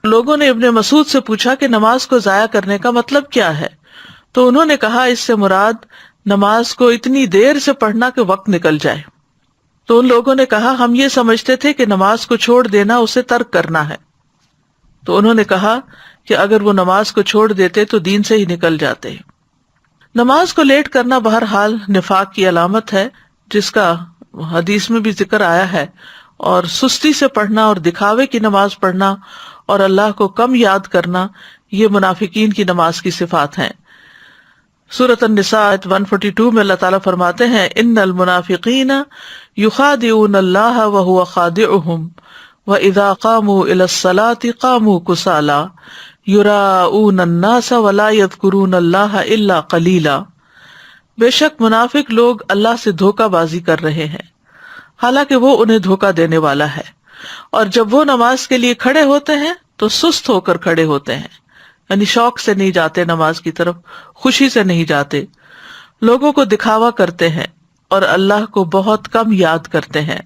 لوگوں نے ابن مسعود سے پوچھا کہ نماز کو ضائع کرنے کا مطلب کیا ہے، تو انہوں نے کہا اس سے مراد نماز کو اتنی دیر سے پڑھنا کہ وقت نکل جائے۔ تو ان لوگوں نے کہا ہم یہ سمجھتے تھے کہ نماز کو چھوڑ دینا اسے ترک کرنا ہے۔ تو انہوں نے کہا کہ اگر وہ نماز کو چھوڑ دیتے تو دین سے ہی نکل جاتے۔ نماز کو لیٹ کرنا بہرحال نفاق کی علامت ہے، جس کا حدیث میں بھی ذکر آیا ہے، اور سستی سے پڑھنا اور دکھاوے کی نماز پڑھنا اور اللہ کو کم یاد کرنا یہ منافقین کی نماز کی صفات ہیں۔ سورۃ النساء آیت 142 میں اللہ تعالیٰ فرماتے ہیں ان المنافقین یخادعون اللہ وہو خادعہم وَإِذَا قَامُوا إِلَى الصَّلَاةِ قَامُوا كُسَالَىٰ يُرَاءُونَ النَّاسَ وَلَا يَذْكُرُونَ اللَّهَ إِلَّا قَلِيلًا، بے شک منافق لوگ اللہ سے دھوکہ بازی کر رہے ہیں حالانکہ وہ انہیں دھوکہ دینے والا ہے، اور جب وہ نماز کے لیے کھڑے ہوتے ہیں تو سست ہو کر کھڑے ہوتے ہیں، یعنی شوق سے نہیں جاتے نماز کی طرف، خوشی سے نہیں جاتے، لوگوں کو دکھاوا کرتے ہیں اور اللہ کو بہت کم یاد کرتے ہیں۔